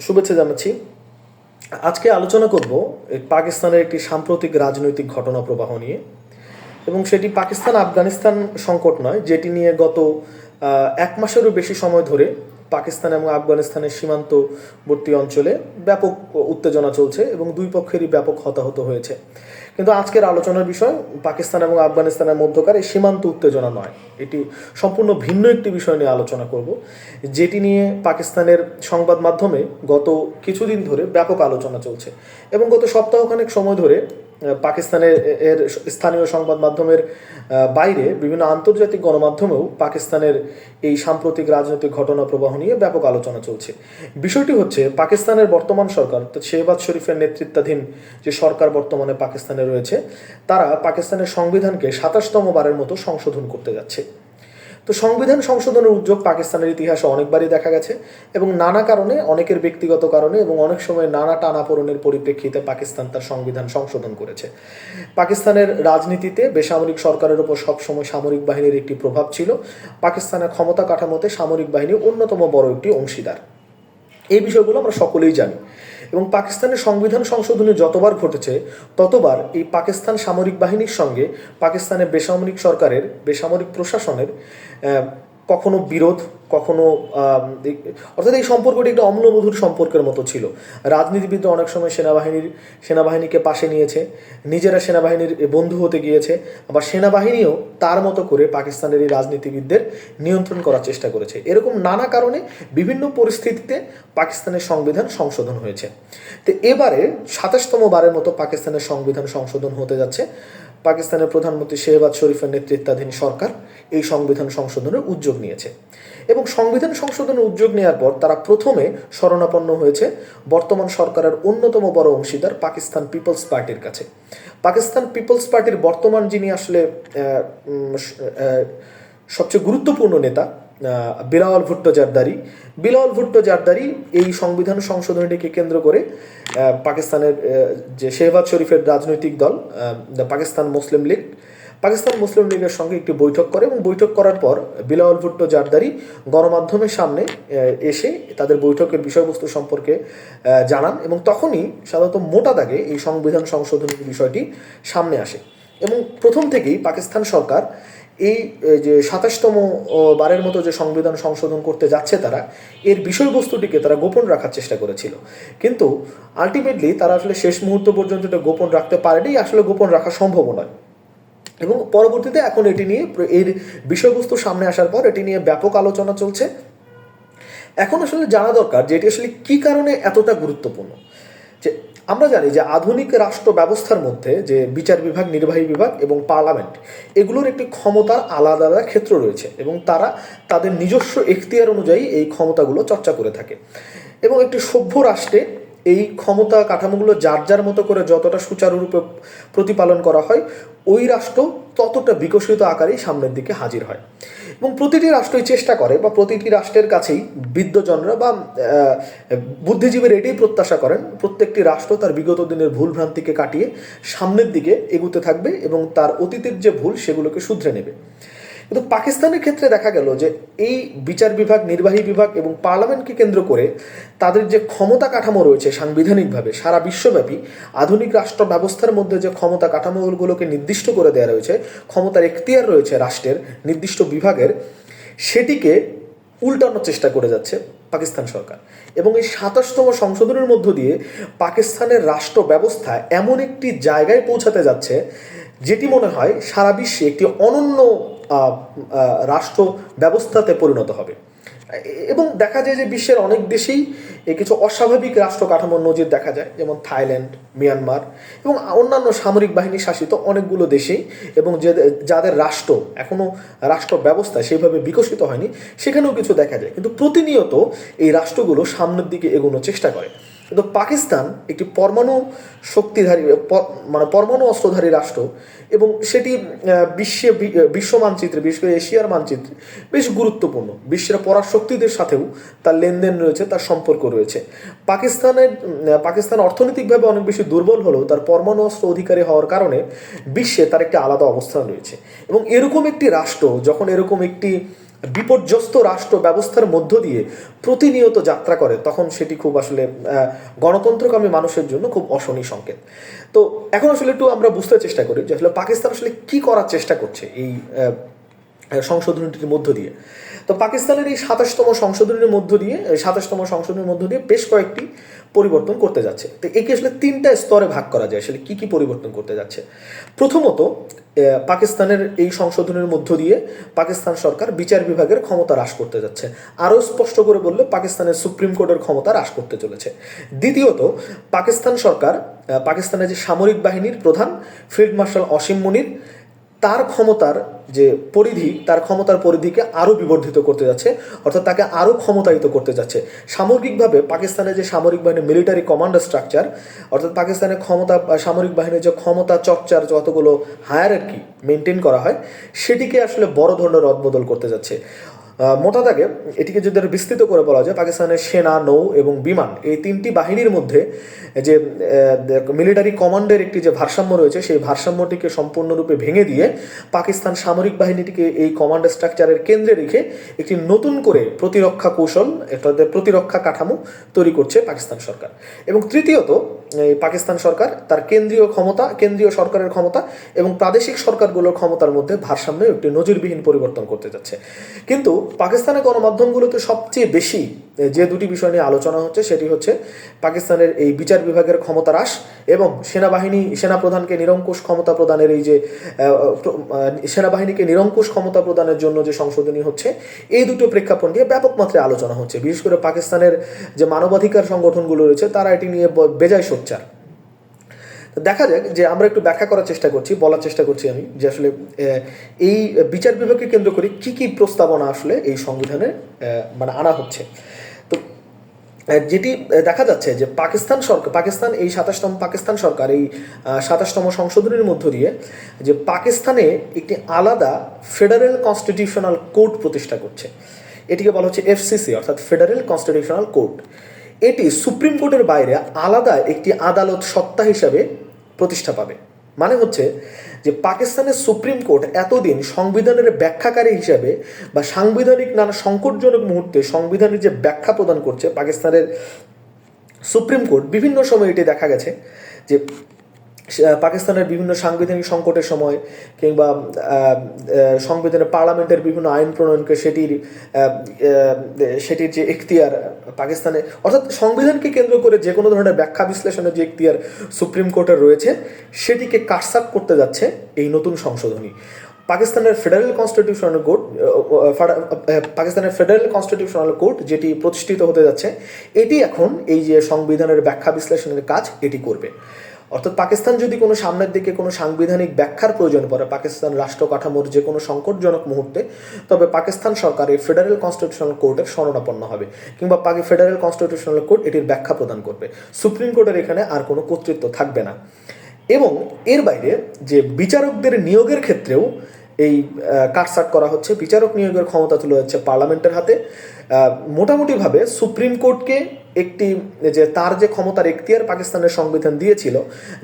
শুভেচ্ছা জানাচ্ছি। আজকে আলোচনা করব পাকিস্তানের একটি সাম্প্রতিক রাজনৈতিক ঘটনা প্রবাহ নিয়ে, এবং সেটি পাকিস্তান আফগানিস্তান সংকট নয়, যেটি নিয়ে গত 1 মাসেরও বেশি সময় ধরে পাকিস্তান এবং আফগানিস্তানের সীমান্তবর্তী অঞ্চলে ব্যাপক উত্তেজনা চলছে এবং দুই পক্ষেরই ব্যাপক হতাহত হয়েছে। কিন্তু আজকের আলোচনার বিষয় পাকিস্তান এবং আফগানিস্তানের মধ্যকার এই সীমান্ত উত্তেজনা নয়, এটি সম্পূর্ণ ভিন্ন একটি বিষয় নিয়ে আলোচনা করব, যেটি নিয়ে পাকিস্তানের সংবাদ মাধ্যমে গত কিছুদিন ধরে ব্যাপক আলোচনা চলছে এবং গত সপ্তাহখানেক সময় ধরে পাকিস্তানের স্থানীয় সংবাদ মাধ্যমের বাইরে বিভিন্ন আন্তর্জাতিক গণমাধ্যমেও পাকিস্তানের এই সাম্প্রতিক রাজনৈতিক ঘটনা প্রবাহ নিয়ে ব্যাপক আলোচনা চলছে। বিষয়টি হচ্ছে পাকিস্তানের বর্তমান সরকার, শেহবাজ শরীফের নেতৃত্বাধীন যে সরকার বর্তমানে পাকিস্তানে রয়েছে, তারা পাকিস্তানের সংবিধানকে 27তম বারের মতো সংশোধন করতে যাচ্ছে। তো সংবিধান সংশোধনের উদ্যোগ পাকিস্তানের ইতিহাসে অনেকবারই দেখা গেছে এবং নানা কারণে, অনেকের ব্যক্তিগত কারণে এবং অনেক সময় নানা টানাপোড়েনের পরিপ্রেক্ষিতে পাকিস্তান তার সংবিধান সংশোধন করেছে। পাকিস্তানের রাজনীতিতে বেসামরিক সরকারের উপর সবসময় সামরিক বাহিনীর একটি প্রভাব ছিল। পাকিস্তানের ক্ষমতা কাঠামোতে সামরিক বাহিনী অন্যতম বড় একটি অংশীদার। এই বিষয়গুলো আমরা সকলেই জানি এবং পাকিস্তানের সংবিধান সংশোধনী যতবার ঘটেছে ততবার এই পাকিস্তান সামরিক বাহিনীর সঙ্গে পাকিস্তানের বেসামরিক সরকারের, বেসামরিক প্রশাসনের কখনো বিরোধ, কখনো অর্থাৎ এই সম্পর্কটি একটা অম্লমধুর সম্পর্কের মতো ছিল। রাজনীতিবিদরা অনেক সময় সেনাবাহিনীকে পাশে নিয়েছে, নিজেরা সেনাবাহিনীর বন্ধু হতে গিয়েছে, আবার সেনাবাহিনীও তার মতো করে পাকিস্তানের এই রাজনীতিবিদদের নিয়ন্ত্রণ করার চেষ্টা করেছে। এরকম নানা কারণে বিভিন্ন পরিস্থিতিতে পাকিস্তানের সংবিধান সংশোধন হয়েছে। তো এবারে 27তম বারের মতো পাকিস্তানের সংবিধান সংশোধন হতে যাচ্ছে। পাকিস্তানের প্রধানমন্ত্রী শেহবাজ শরীফের নেতৃত্বাধীন সরকার এই সংবিধান সংশোধনের উদ্যোগ নিয়েছে এবং সংবিধান সংশোধনের উদ্যোগ নেওয়ার পর তারা প্রথমে শরণাপন্ন হয়েছে বর্তমান সরকারের অন্যতম বড় অংশীদার পাকিস্তান পিপলস পার্টির কাছে। পাকিস্তান পিপলস পার্টির বর্তমান যিনি আসলে সবচেয়ে গুরুত্বপূর্ণ নেতা, বিলাওয়াল ভুট্টো জারদারি এই সংবিধান সংশোধনীটিকে কেন্দ্র করে পাকিস্তানের যে শেহবাজ শরীফের রাজনৈতিক দল পাকিস্তান মুসলিম লীগের সঙ্গে একটি বৈঠক করে এবং বৈঠক করার পর বিলাওয়াল ভুট্টো জারদারি গণমাধ্যমের সামনে এসে তাদের বৈঠকের বিষয়বস্তু সম্পর্কে জানান এবং তখনই সাধারণত মোটা দাগে এই সংবিধান সংশোধনের বিষয়টি সামনে আসে এবং প্রথম থেকেই পাকিস্তান সরকার এই যে 27তম বারের মতো যে সংবিধান সংশোধন করতে যাচ্ছে তারা, এর বিষয়বস্তুটিকে তারা গোপন রাখার চেষ্টা করেছিল, কিন্তু আলটিমেটলি তারা আসলে শেষ মুহূর্ত পর্যন্ত এটা গোপন রাখতে পারেনি, আসলে গোপন রাখা সম্ভব নয়। এবং পরবর্তীতে এখন এটি নিয়ে, এর বিষয়বস্তু সামনে আসার পর এটি নিয়ে ব্যাপক আলোচনা চলছে। এখন আসলে জানা দরকার যে এটি আসলে কী কারণে এতটা গুরুত্বপূর্ণ। যে আমরা জানি যে আধুনিক রাষ্ট্র ব্যবস্থার মধ্যে যে বিচার বিভাগ, নির্বাহী বিভাগ এবং পার্লামেন্ট, এগুলোর একটি ক্ষমতার আলাদা আলাদা ক্ষেত্র রয়েছে এবং তারা তাদের নিজস্ব এখতিয়ার অনুযায়ী এই ক্ষমতাগুলো চর্চা করে থাকে এবং একটি সভ্য রাষ্ট্রে এই ক্ষমতা কাঠামোগুলো যার যার মতো করে যতটা সুচারুরূপে প্রতিপালন করা হয়, ওই রাষ্ট্র ততটা বিকশিত আকারেই সামনের দিকে হাজির হয় এবং প্রতিটি রাষ্ট্রই চেষ্টা করে বা প্রতিটি রাষ্ট্রের কাছেই বিদ্বজনরা বা বুদ্ধিজীবীরা এটাই প্রত্যাশা করেন প্রত্যেকটি রাষ্ট্র তার বিগত দিনের ভুল ভ্রান্তিকে কাটিয়ে সামনের দিকে এগুতে থাকবে এবং তার অতীতের যে ভুল সেগুলোকে শুধরে নেবে। কিন্তু পাকিস্তানের ক্ষেত্রে দেখা গেল যে এই বিচার বিভাগ, নির্বাহী বিভাগ এবং পার্লামেন্টকে কেন্দ্র করে তাদের যে ক্ষমতা কাঠামো রয়েছে সাংবিধানিকভাবে সারা বিশ্বব্যাপী আধুনিক রাষ্ট্র ব্যবস্থার মধ্যে যে ক্ষমতা কাঠামোগুলোকে নির্দিষ্ট করে দেওয়া রয়েছে, ক্ষমতার এখতিয়ার রয়েছে রাষ্ট্রের নির্দিষ্ট বিভাগের, সেটিকে উল্টানোর চেষ্টা করে যাচ্ছে পাকিস্তান সরকার এবং এই 27তম সংশোধনের মধ্য দিয়ে পাকিস্তানের রাষ্ট্র ব্যবস্থা এমন একটি জায়গায় পৌঁছাতে যাচ্ছে যেটি মনে হয় সারা বিশ্বে একটি অনন্য রাষ্ট্র ব্যবস্থাতে পরিণত হবে। এবং দেখা যায় যে বিশ্বের অনেক দেশেই কিছু অস্বাভাবিক রাষ্ট্র কাঠামোর নজির দেখা যায়, যেমন থাইল্যান্ড, মিয়ানমার এবং অন্যান্য সামরিক বাহিনী শাসিত অনেকগুলো দেশেই, এবং যাদের রাষ্ট্র এখনও রাষ্ট্র ব্যবস্থা সেইভাবে বিকশিত হয়নি, সেখানেও কিছু দেখা যায়। কিন্তু প্রতিনিয়ত এই রাষ্ট্রগুলো সামনের দিকে এগোনোর চেষ্টা করে। কিন্তু পাকিস্তান একটি পরমাণু শক্তিধারী, মানে পরমাণু অস্ত্রধারী রাষ্ট্র এবং সেটি বিশ্ব মানচিত্রে, বিশেষ করে এশিয়ার মানচিত্রে বেশ গুরুত্বপূর্ণ। বিশ্বের পরাশক্তিদের সাথেও তার লেনদেন রয়েছে, তার সম্পর্ক রয়েছে। পাকিস্তান অর্থনৈতিকভাবে অনেক বেশি দুর্বল হলেও তার পরমাণু অস্ত্র অধিকারী হওয়ার কারণে বিশ্বে তার একটি আলাদা অবস্থান রয়েছে এবং এরকম একটি রাষ্ট্র যখন এরকম একটি বিপর্যস্ত রাষ্ট্র ব্যবস্থার মধ্য দিয়ে প্রতিনিয়ত যাত্রা করে, তখন সেটি খুব আসলে গণতন্ত্রকামী মানুষের জন্য খুব অশনি সংকেত। তো এখন আসলে একটু আমরা বুঝতে চেষ্টা করি যে আসলে পাকিস্তান আসলে কি করার চেষ্টা করছে এই সংশোধনীটির মধ্য দিয়ে। তো পাকিস্তানের এই ২৭তম সংশোধনীর মধ্য দিয়ে বেশ কয়েকটি পরিবর্তন করতে যাচ্ছে। তো একে আসলে ৩টা স্তরে ভাগ করা যায় আসলে কি কি পরিবর্তন করতে যাচ্ছে। প্রথমত, পাকিস্তানের এই সংশোধনের মধ্য দিয়ে পাকিস্তান সরকার বিচার বিভাগের ক্ষমতা হ্রাস করতে যাচ্ছে। আরও স্পষ্ট করে বললে পাকিস্তানের সুপ্রিম কোর্টের ক্ষমতা হ্রাস করতে চলেছে। দ্বিতীয়ত, পাকিস্তান সরকার পাকিস্তানের যে সামরিক বাহিনীর প্রধান ফিল্ড মার্শাল অসীম মুনির, তার ক্ষমতার পরিধিকে আরও বিবর্ধিত করতে যাচ্ছে, অর্থাৎ তাকে আরও ক্ষমতায়িত করতে যাচ্ছে। সামগ্রিকভাবে পাকিস্তানের যে সামরিক বাহিনী মিলিটারি কমান্ডার স্ট্রাকচার, অর্থাৎ পাকিস্তানের সামরিক বাহিনীর যে ক্ষমতা চর্চার যতগুলো হায়ারার্কি মেনটেন করা হয়, সেটিকে আসলে বড় ধরনের রদবদল করতে যাচ্ছে। মোটা দাগে এটিকে যদি বিস্তৃত করে বলা যায়, পাকিস্তানের সেনা, নৌ এবং বিমান এই 3টি বাহিনীর মধ্যে যে মিলিটারি কমান্ডের একটি যে ভারসাম্য রয়েছে, সেই ভারসাম্যটিকে সম্পূর্ণরূপে ভেঙে দিয়ে পাকিস্তান সামরিক বাহিনীটিকে এই কমান্ড স্ট্রাকচারের কেন্দ্রে রেখে একটি নতুন করে প্রতিরক্ষা কৌশল, প্রতিরক্ষা কাঠামো তৈরি করছে পাকিস্তান সরকার। এবং তৃতীয়ত, পাকিস্তান সরকার তার কেন্দ্রীয় সরকারের ক্ষমতা এবং প্রাদেশিক সরকারগুলোর ক্ষমতার মধ্যে ভারসাম্যে একটি নজিরবিহীন পরিবর্তন করতে যাচ্ছে। কিন্তু পাকিস্তানের গণমাধ্যমগুলোতে সবচেয়ে বেশি যে দুটি বিষয় নিয়ে আলোচনা হচ্ছে, সেটি হচ্ছে পাকিস্তানের এই বিচার বিভাগের ক্ষমতা হ্রাস এবং সেনাপ্রধানকে নিরঙ্কুশ ক্ষমতা প্রদানের সেনাবাহিনীকে নিরঙ্কুশ ক্ষমতা প্রদানের জন্য যে সংশোধনী হচ্ছে, এই দুটো প্রেক্ষাপট নিয়ে ব্যাপক মাত্রায় আলোচনা হচ্ছে। বিশেষ করে পাকিস্তানের যে মানবাধিকার সংগঠনগুলো রয়েছে, তারা এটি নিয়ে বেজায় সোচ্চার। দেখা যাক যে আমরা একটু ব্যাখ্যা করার চেষ্টা করছি, বলার চেষ্টা করছি আমি যে আসলে এই বিচার বিভাগকে কেন্দ্র করে কি কি প্রস্তাবনা আসলে এই সংবিধানে আনা হচ্ছে। তো যেটি দেখা যাচ্ছে যে পাকিস্তান এই ২৭তম সংশোধনীর মধ্য দিয়ে যে পাকিস্তানে একটি আলাদা ফেডারেল কনস্টিটিউশনাল কোর্ট প্রতিষ্ঠা করছে। এটিকে বলা হচ্ছে এফসিসি, অর্থাৎ ফেডারেল কনস্টিটিউশনাল কোর্ট। এটি সুপ্রিম কোর্টের বাইরে আলাদা একটি আদালত সত্তা হিসাবে প্রতিষ্ঠা পাবে। মানে হচ্ছে যে পাকিস্তানের সুপ্রিম কোর্ট এতদিন সংবিধানের ব্যাখ্যাকারী হিসাবে বা সাংবিধানিক নানা সংকটজনক মুহূর্তে সংবিধানের যে ব্যাখ্যা প্রদান করছে, পাকিস্তানের সুপ্রিম কোর্ট বিভিন্ন সময় এটি দেখা গেছে যে পাকিস্তানের বিভিন্ন সাংবিধানিক সংকটের সময় কিংবা সংবিধানের পার্লামেন্টের বিভিন্ন আইন প্রণয়নকে সেটির যে এখতিয়ার পাকিস্তানে, অর্থাৎ সংবিধানকে কেন্দ্র করে যে কোনো ধরনের ব্যাখ্যা বিশ্লেষণের যে এখতিয়ার সুপ্রিম কোর্টের রয়েছে, সেটিকে কাটছাঁট করতে যাচ্ছে এই নতুন সংশোধনী। পাকিস্তানের ফেডারেল কনস্টিটিউশনাল কোর্ট যেটি প্রতিষ্ঠিত হতে যাচ্ছে, এটি এখন এই যে সংবিধানের ব্যাখ্যা বিশ্লেষণের কাজ এটি করবে। অর্থাৎ পাকিস্তান যদি সামনের দিকে কোনো সাংবিধানিক ব্যাখ্যার প্রয়োজন পড়ে পাকিস্তান রাষ্ট্র কাঠামোর যে কোনো সংকটজনক মুহূর্তে, তবে পাকিস্তান সরকার এই ফেডারেল কনস্টিটিউশনাল কোর্টের শরণাপন্ন হবে কিংবা ফেডারেল কনস্টিটিউশনাল কোর্ট এটির ব্যাখ্যা প্রদান করবে। সুপ্রিম কোর্টের এখানে আর কোনো কর্তৃত্ব থাকবে না। এবং এর বাইরে যে বিচারকদের নিয়োগের ক্ষেত্রেও এই কাটছাঁট করা হচ্ছে। বিচারক নিয়োগের ক্ষমতা তুলে যাচ্ছে পার্লামেন্টের হাতে। মোটামুটিভাবে সুপ্রিম কোর্টকে তার যে ক্ষমতার এখতিয়ার পাকিস্তানের সংবিধান দিয়েছিল,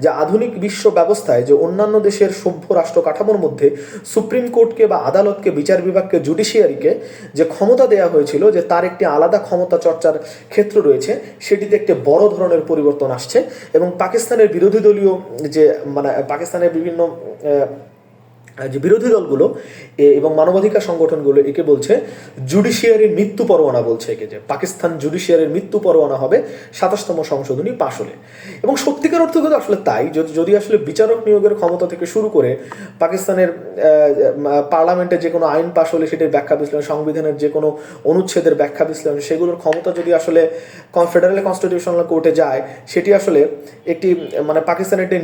যে আধুনিক বিশ্ব ব্যবস্থায় যে অন্যান্য দেশের সভ্য রাষ্ট্র কাঠামোর মধ্যে সুপ্রিম কোর্টকে বা আদালতকে, বিচার বিভাগকে, জুডিশিয়ারিকে যে ক্ষমতা দেওয়া হয়েছিল, যে তার একটি আলাদা ক্ষমতা চর্চার ক্ষেত্র রয়েছে, সেটিতে একটি বড় ধরনের পরিবর্তন আসছে। এবং পাকিস্তানের বিরোধী দলীয় পাকিস্তানের বিভিন্ন যে বিরোধী দলগুলো এবং মানবাধিকার সংগঠনগুলো একে বলছে জুডিশিয়ারির মৃত্যু পরোয়ানা, বলছে একে যে পাকিস্তান জুডিশিয়ারির মৃত্যু পরোয়ানা হবে ২৭তম সংশোধনী পাশ হলে। এবং সত্যিকার অর্থে কিন্তু আসলে তাই। যদি আসলে বিচারক নিয়োগের ক্ষমতা থেকে শুরু করে পাকিস্তানের পার্লামেন্টে যে কোনো আইন পাশ হলে সেটির ব্যাখ্যা বিশ্লেষণ, সংবিধানের যে কোনো অনুচ্ছেদের ব্যাখ্যা বিশ্লেষণ, সেগুলোর ক্ষমতা যদি আসলে ফেডারেল কনস্টিটিউশনাল কোর্টে যায়, সেটি আসলে একটি পাকিস্তানের একটি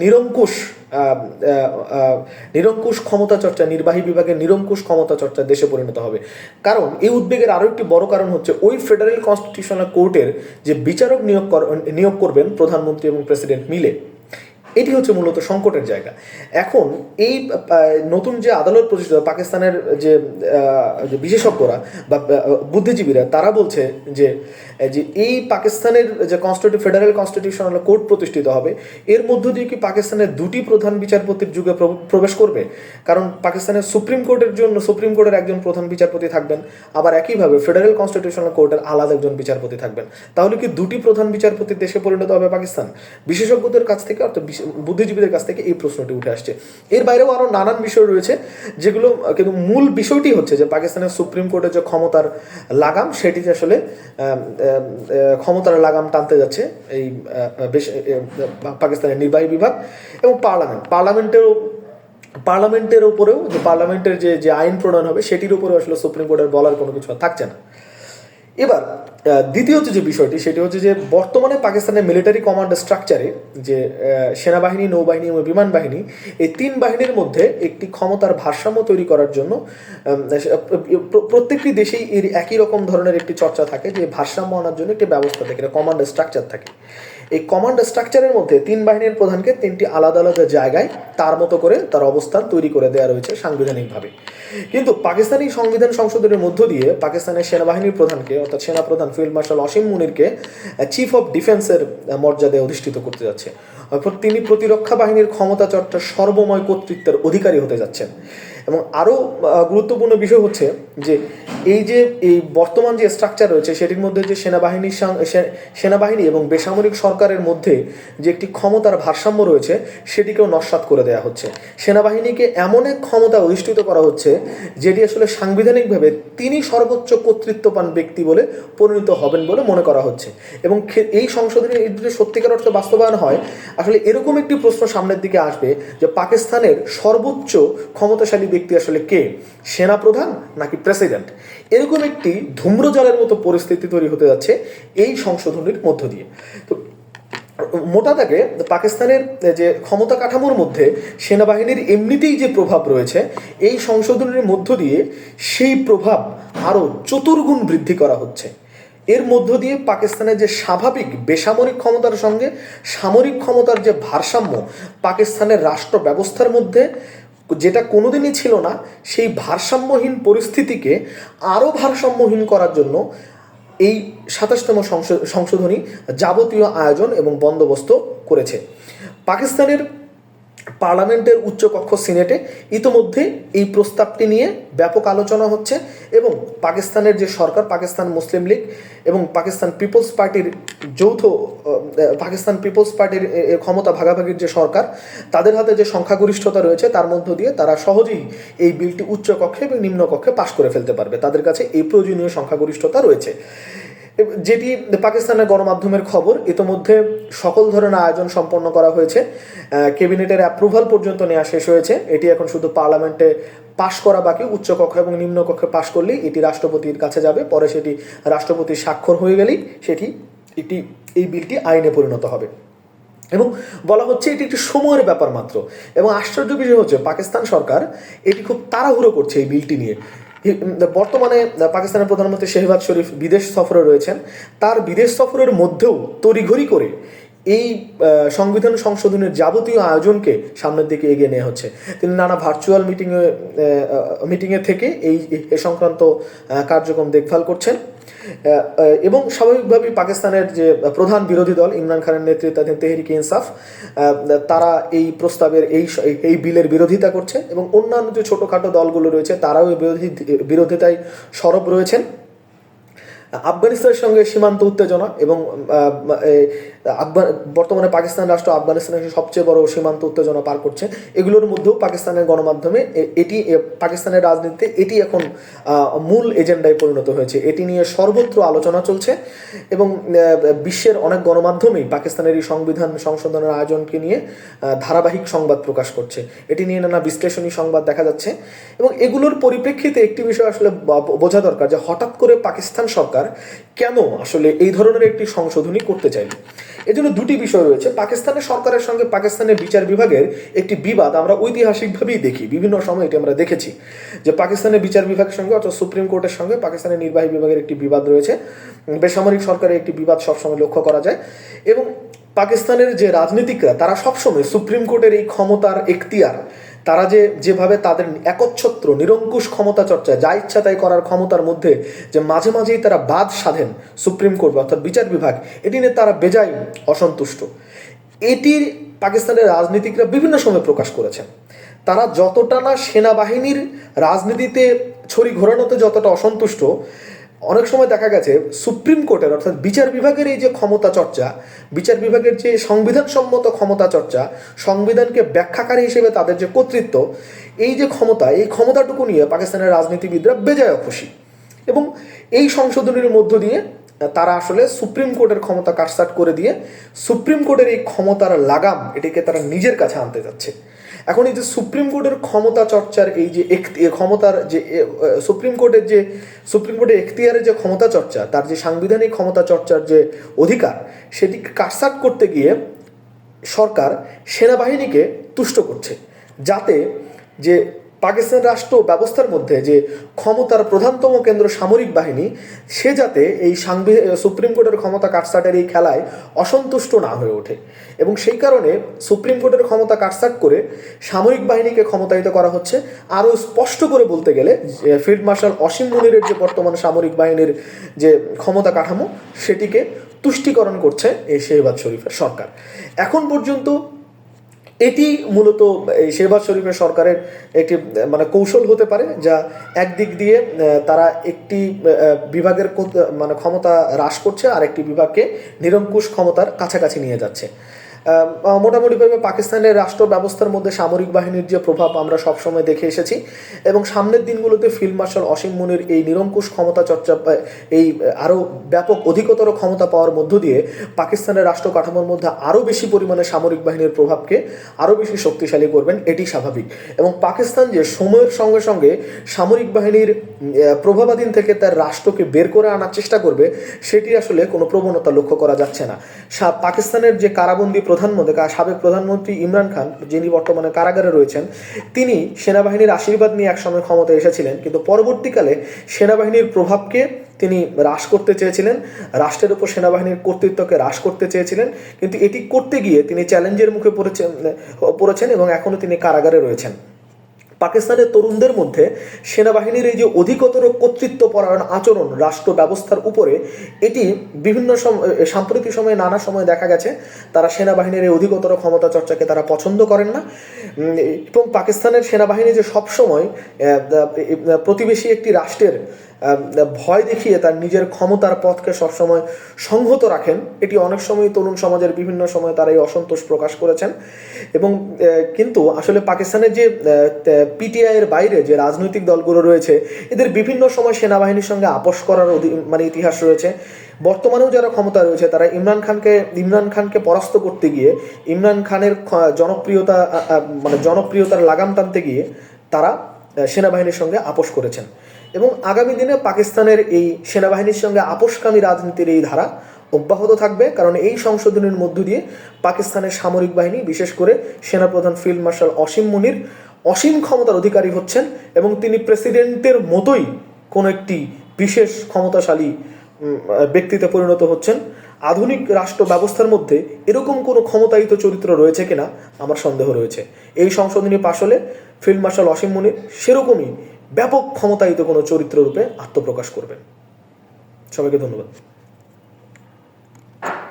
নিরঙ্কুশ ক্ষমতা চর্চা, নির্বাহী বিভাগের নিরঙ্কুশ ক্ষমতা চর্চা দেশে পরিণত হবে। কারণ এই উদ্বেগের আরও একটি বড় কারণ হচ্ছে ওই ফেডারেল কনস্টিটিউশনাল কোর্টের যে বিচারক নিয়োগ করবেন প্রধানমন্ত্রী এবং প্রেসিডেন্ট মিলে, এটি হচ্ছে মূলত সংকটের জায়গা। এখন এই নতুন যে আদালত প্রতিষ্ঠিত, পাকিস্তানের যে বিশেষজ্ঞরা বা বুদ্ধিজীবীরা তারা বলছে যে এই পাকিস্তানের যে ফেডারেল কনস্টিটিউশনাল কোর্ট প্রতিষ্ঠিত হবে, এর মধ্য দিয়ে কি পাকিস্তানের দুটি প্রধান বিচারপতির যুগে প্রবেশ করবে? কারণ পাকিস্তানের সুপ্রিম কোর্টের একজন প্রধান বিচারপতি থাকবেন, আবার একইভাবে ফেডারেল কনস্টিটিউশনাল কোর্টের আলাদা একজন বিচারপতি থাকবেন। তাহলে কি দুটি প্রধান বিচারপতির দেশে পরিণত হবে পাকিস্তান? বিশেষজ্ঞদের কাছ থেকে অর্থাৎ বুদ্ধিজীবীদের কাছ থেকে এই প্রশ্নটি উঠে আসছে। এর বাইরেও আরও নানান বিষয় রয়েছে যেগুলো, কিন্তু মূল বিষয়টি হচ্ছে যে পাকিস্তানের সুপ্রিম কোর্টের যে ক্ষমতার লাগাম, সেটিতে আসলে ক্ষমতার লাগাম টানতে যাচ্ছে এই পাকিস্তানের নির্বাহী বিভাগ এবং পার্লামেন্টের উপরেও, যে পার্লামেন্টের যে আইন প্রণয়ন হবে সেটির উপরেও আসলে সুপ্রিম কোর্টের বলার কোনো কিছু থাকছে না। এবার দ্বিতীয় যে বিষয়টি, সেটি হচ্ছে যে বর্তমানে পাকিস্তানের মিলিটারি কমান্ড স্ট্রাকচারে যে সেনাবাহিনী, নৌবাহিনী এবং বিমান বাহিনী, এই তিন বাহিনীর মধ্যে একটি ক্ষমতার ভারসাম্য তৈরি করার জন্য প্রত্যেকটি দেশেই এর একই রকম ধরনের একটি চর্চা থাকে যে ভারসাম্য আনার জন্য একটি ব্যবস্থা থাকে, এটা কমান্ড স্ট্রাকচার থাকে। এই কমান্ড স্ট্রাকচারের মধ্যে তিন বাহিনীর প্রধানকে তিনটি আলাদা আলাদা জায়গায় তার মতো করে তার অবস্থান তৈরি করে দেওয়া রয়েছে সাংবিধানিকভাবে। কিন্তু পাকিস্তানি সংবিধান সংশোধনের মধ্য দিয়ে পাকিস্তানের সেনাবাহিনীর প্রধানকে, অর্থাৎ সেনাপ্রধান ফিল্ড মার্শাল অসীম মুনিরকে চিফ অফ ডিফেন্সের মর্যাদায় অধিষ্ঠিত করতে যাচ্ছে। অর্থাৎ তিনি প্রতিরক্ষা বাহিনীর ক্ষমতা চর্চার সর্বময় কর্তৃত্বের অধিকারী হতে যাচ্ছেন। এবং আরও গুরুত্বপূর্ণ বিষয় হচ্ছে যে এই বর্তমান যে স্ট্রাকচার রয়েছে সেটির মধ্যে যে সেনাবাহিনী এবং বেসামরিক সরকারের মধ্যে যে একটি ক্ষমতার ভারসাম্য রয়েছে সেটিকেও নস্যাৎ করে দেওয়া হচ্ছে। সেনাবাহিনীকে এমন এক ক্ষমতা অধিষ্ঠিত করা হচ্ছে যেটি আসলে সাংবিধানিকভাবে তিনি সর্বোচ্চ কর্তৃত্ববান ব্যক্তি বলে পরিণত হবেন বলে মনে করা হচ্ছে। এবং এই সংশোধনী যদি সত্যিকার অর্থে বাস্তবায়ন হয়, আসলে এরকম একটি প্রশ্ন সামনের দিকে আসবে যে পাকিস্তানের সর্বোচ্চ ক্ষমতাশালী ব্যক্তি আসলে কে, সেনাপ্রধান নাকি প্রেসিডেন্ট? এরকম একটি ধূম্রজালের মতো পরিস্থিতি তৈরি হতে যাচ্ছে এই সংশোধনীর মধ্য দিয়ে। তো মোটা দাগে পাকিস্তানের যে ক্ষমতা কাঠামোর মধ্যে সেনাবাহিনীর এমনিতেই যে প্রভাব রয়েছে, এই সংশোধনের মধ্য দিয়ে সেই প্রভাব আরও চতুর্গুণ বৃদ্ধি করা হচ্ছে। এর মধ্য দিয়ে পাকিস্তানের যে স্বাভাবিক বেসামরিক ক্ষমতার সঙ্গে সামরিক ক্ষমতার যে ভারসাম্য পাকিস্তানের রাষ্ট্র ব্যবস্থার মধ্যে, যেটা কোনোদিনই ছিল না, সেই ভারসাম্যহীন পরিস্থিতিকে আরও ভারসাম্যহীন করার জন্য এই ২৭তম সংশোধনী যাবতীয় আয়োজন এবং বন্দোবস্ত করেছে। পাকিস্তানের পার্লামেন্টের উচ্চকক্ষ সিনেটে ইতোমধ্যে এই প্রস্তাবটি নিয়ে ব্যাপক আলোচনা হচ্ছে এবং পাকিস্তানের যে সরকার, পাকিস্তান মুসলিম লীগ এবং পাকিস্তান পিপলস পার্টির ক্ষমতা ভাগাভাগির যে সরকার, তাদের হাতে যে সংখ্যাগরিষ্ঠতা রয়েছে তার মধ্য দিয়ে তারা সহজেই এই বিলটি উচ্চকক্ষে এবং নিম্নকক্ষে পাশ করে ফেলতে পারবে। তাদের কাছে এই প্রয়োজনীয় সংখ্যাগরিষ্ঠতা রয়েছে, যেটি পাকিস্তানের গণমাধ্যমের খবর। ইতোমধ্যে সকল ধরনের আয়োজন সম্পন্ন করা হয়েছে, ক্যাবিনেটের অ্যাপ্রুভাল পর্যন্ত নেওয়া শেষ হয়েছে। এটি এখন শুধু পার্লামেন্টে পাশ করা বাকি। উচ্চকক্ষ এবং নিম্নকক্ষে পাশ করলেই এটি রাষ্ট্রপতির কাছে যাবে, পরে সেটি রাষ্ট্রপতির স্বাক্ষর হয়ে গেলেই এই বিলটি আইনে পরিণত হবে। এবং বলা হচ্ছে এটি একটি সময়ের ব্যাপার মাত্র। এবং আশ্চর্য বিষয় হচ্ছে পাকিস্তান সরকার এটি খুব তাড়াহুড়ো করছে এই বিলটি নিয়ে। বর্তমানে পাকিস্তানের প্রধানমন্ত্রী শেহবাজ শরীফ বিদেশ সফরে রয়েছেন, তার বিদেশ সফরের মধ্যেও তড়িঘড়ি করে এই সংবিধান সংশোধনের যাবতীয় আয়োজনকে সামনের দিকে এগিয়ে নেওয়া হচ্ছে। তিনি নানা ভার্চুয়াল মিটিংয়ে থেকে এই সংক্রান্ত কার্যক্রম দেখভাল করছেন। এবং স্বাভাবিকভাবেই পাকিস্তানের যে প্রধান বিরোধী দল ইমরান খানের নেতৃত্বাধীন তেহরিকে ইনসাফ, তারা এই প্রস্তাবের এই বিলের বিরোধিতা করছে এবং অন্যান্য যে ছোটোখাটো দলগুলো রয়েছে তারাও এই বিরোধিতায় সরব রয়েছেন। আফগানিস্তানের সঙ্গে সীমান্ত উত্তেজনা এবং বর্তমানে পাকিস্তান রাষ্ট্র আফগানিস্তানের সবচেয়ে বড় সীমান্ত উত্তেজনা পার করছে, এগুলোর মধ্যেও পাকিস্তানের গণমাধ্যমে পাকিস্তানের রাজনীতিতে এটি এখন মূল এজেন্ডায় পরিণত হয়েছে। এটি নিয়ে সর্বত্র আলোচনা চলছে এবং বিশ্বের অনেক গণমাধ্যমেই পাকিস্তানের এই সংবিধান সংশোধনের আয়োজনকে নিয়ে ধারাবাহিক সংবাদ প্রকাশ করছে। এটি নিয়ে নানা বিশ্লেষণী সংবাদ দেখা যাচ্ছে এবং এগুলোর পরিপ্রেক্ষিতে একটি বিষয় আসলে বোঝা দরকার যে হঠাৎ করে পাকিস্তান সরকার সরকার কেন আসলে এই ধরনের একটি সংশোধনী করতে চাইল। এজন্য দুটি বিষয় রয়েছে। পাকিস্তানের সরকারের সঙ্গে পাকিস্তানের বিচার বিভাগের একটি বিবাদ আমরা ঐতিহাসিকভাবেই দেখি, বিভিন্ন সময় এটি আমরা দেখেছি যে পাকিস্তানের বিচার বিভাগের সঙ্গে অর্থাৎ সুপ্রিম কোর্টের সঙ্গে পাকিস্তানের নির্বাহী বিভাগের একটি বিবাদ রয়েছে। বেসামরিক সরকারের একটি বিবাদ সবসময় লক্ষ্য করা যায় এবং পাকিস্তানের যে রাজনীতিকরা তারা সবসময় সুপ্রিম কোর্টের এই ক্ষমতার এখতিয়ার, তারা যেভাবে তাদের একচ্ছত্র নিরঙ্কুশ ক্ষমতা চর্চা, যা ইচ্ছা তাই করার ক্ষমতার মধ্যে যে মাঝে মাঝেই তারা বাদ সাধেন সুপ্রিম কোর্ট অর্থাৎ বিচার বিভাগ, এটি নিয়ে তারা বেজায় অসন্তুষ্ট। এটির পাকিস্তানের রাজনীতিকরা বিভিন্ন সময় প্রকাশ করেছেন। তারা যতটা না সেনাবাহিনীর রাজনীতিতে ছড়ি ঘোরানোতে যতটা অসন্তুষ্ট, অনেক সময় দেখা গেছে সুপ্রিম কোর্টের অর্থাৎ বিচার বিভাগের এই যে ক্ষমতা চর্চা, বিচার বিভাগের যে সংবিধানসম্মত ক্ষমতা চর্চা, সংবিধানকে ব্যাখ্যাকারী হিসেবে তাদের যে কর্তৃত্ব, এই যে ক্ষমতা, এই ক্ষমতাটুকু নিয়ে পাকিস্তানের রাজনীতিবিদরা বেজায় খুশি এবং এই সংশোধনীর মধ্য দিয়ে তারা আসলে সুপ্রিম কোর্টের ক্ষমতা কাটছাঁট করে দিয়ে সুপ্রিম কোর্টের এই ক্ষমতার লাগাম এটিকে তারা নিজের কাছে আনতে যাচ্ছে। এখন এই যে সুপ্রিম কোর্টের ক্ষমতা চর্চার এই যে ক্ষমতার যে সুপ্রিম কোর্টের এখতিয়ারের যে ক্ষমতা চর্চা, তার যে সাংবিধানিক ক্ষমতা চর্চার যে অধিকার, সেটিকে কাটছাঁট করতে গিয়ে সরকার সেনাবাহিনীকে তুষ্ট করছে, যাতে যে পাকিস্তান রাষ্ট্র ব্যবস্থার মধ্যে যে ক্ষমতার প্রধানতম কেন্দ্র সামরিক বাহিনী, সে যাতে এই সুপ্রিম কোর্টের ক্ষমতা কাটছাঁটের এই খেলায় অসন্তুষ্ট না হয়ে ওঠে। এবং সেই কারণে সুপ্রিম কোর্টের ক্ষমতা কাটছাঁট করে সামরিক বাহিনীকে ক্ষমতায়িত করা হচ্ছে। আরও স্পষ্ট করে বলতে গেলে ফিল্ড মার্শাল অসীম মুনিরের যে বর্তমান সামরিক বাহিনীর যে ক্ষমতা কাঠামো, সেটিকে তুষ্টিকরণ করছে এই শেহবাজ শরীফের সরকার। এখন পর্যন্ত এটি মূলত এই শেহবাজ শরীফের সরকারের একটি কৌশল হতে পারে, যা একদিক দিয়ে তারা একটি বিভাগের ক্ষমতা হ্রাস করছে, আর একটি বিভাগকে নিরঙ্কুশ ক্ষমতার কাছাকাছি নিয়ে যাচ্ছে। মোটামুটিভাবে পাকিস্তানের রাষ্ট্র ব্যবস্থার মধ্যে সামরিক বাহিনীর যে প্রভাব আমরা সবসময় দেখে এসেছি এবং সামনের দিনগুলোতে ফিল্ড মার্শাল অসীম মুনির এই নিরঙ্কুশ ক্ষমতা চর্চা, এই আরও ব্যাপক অধিকতর ক্ষমতা পাওয়ার মধ্য দিয়ে পাকিস্তানের রাষ্ট্র কাঠামোর মধ্যে আরও বেশি পরিমাণে সামরিক বাহিনীর প্রভাবকে আরও বেশি শক্তিশালী করবেন, এটি স্বাভাবিক। এবং পাকিস্তান যে সময়ের সঙ্গে সঙ্গে সামরিক বাহিনীর প্রভাবাধীন থেকে তার রাষ্ট্রকে বের করে আনার চেষ্টা করবে, সেটি আসলে কোনো প্রবণতা লক্ষ্য করা যাচ্ছে না। পাকিস্তানের যে কারাবন্দী সাবেক প্রধানমন্ত্রী ইমরান খান, যিনি বর্তমানে কারাগারে রয়েছেন, তিনি সেনাবাহিনীর আশীর্বাদ নিয়ে একসময় ক্ষমতায় এসেছিলেন, কিন্তু পরবর্তীকালে সেনাবাহিনীর প্রভাবকে তিনি হ্রাস করতে চেয়েছিলেন, রাষ্ট্রের উপর সেনাবাহিনীর কর্তৃত্বকে হ্রাস করতে চেয়েছিলেন, কিন্তু এটি করতে গিয়ে তিনি চ্যালেঞ্জের মুখে পড়েছেন এবং এখনও তিনি কারাগারে রয়েছেন। পাকিস্তানের তরুণদের মধ্যে সেনাবাহিনীর এই যে অধিকতর কর্তৃত্বপরায়ণ আচরণ রাষ্ট্র ব্যবস্থার উপরে, এটি বিভিন্ন সাম্প্রতিক সময়ে নানা সময় দেখা গেছে তারা সেনাবাহিনীর এই অধিকতর ক্ষমতা চর্চাকে তারা পছন্দ করেন না। এবং পাকিস্তানের সেনাবাহিনী যে সবসময় প্রতিবেশী একটি রাষ্ট্রের ভয় দেখিয়ে তার নিজের ক্ষমতার পথকে সবসময় সংহত রাখেন, এটি অনেক সময় তরুণ সমাজের বিভিন্ন সময় তারা এই অসন্তোষ প্রকাশ করেছেন। এবং কিন্তু আসলে পাকিস্তানের যে পিটিআইয়ের বাইরে যে রাজনৈতিক দলগুলো রয়েছে, এদের বিভিন্ন সময় সেনাবাহিনীর সঙ্গে আপোষ করার ইতিহাস রয়েছে। বর্তমানেও যারা ক্ষমতা রয়েছে তারা ইমরান খানকে পরাস্ত করতে গিয়ে, ইমরান খানের জনপ্রিয়তার লাগাম টানতে গিয়ে তারা সেনাবাহিনীর সঙ্গে আপোষ করেছেন। এবং আগামী দিনে পাকিস্তানের এই সেনাবাহিনীর সঙ্গে আপোষকামী রাজনীতির এই ধারা অব্যাহত থাকবে, কারণ এই সংশোধনের মধ্য দিয়ে পাকিস্তানের সামরিক বাহিনী, বিশেষ করে সেনাপ্রধান ফিল্ড মার্শাল অসীম মুনির অসীম ক্ষমতার অধিকারী হচ্ছেন এবং তিনি প্রেসিডেন্টের মতোই কোনো একটি বিশেষ ক্ষমতাশালী ব্যক্তিতে পরিণত হচ্ছেন। আধুনিক রাষ্ট্র ব্যবস্থার মধ্যে এরকম কোনো ক্ষমতায়িত চরিত্র রয়েছে কিনা আমার সন্দেহ রয়েছে। এই সংশোধনী পাশ হলে ফিল্ড মার্শাল অসীম মুনির সেরকমই ব্যাপক ক্ষমতায়িত কোনো চরিত্র রূপে আত্মপ্রকাশ করবেন। সবাইকে ধন্যবাদ।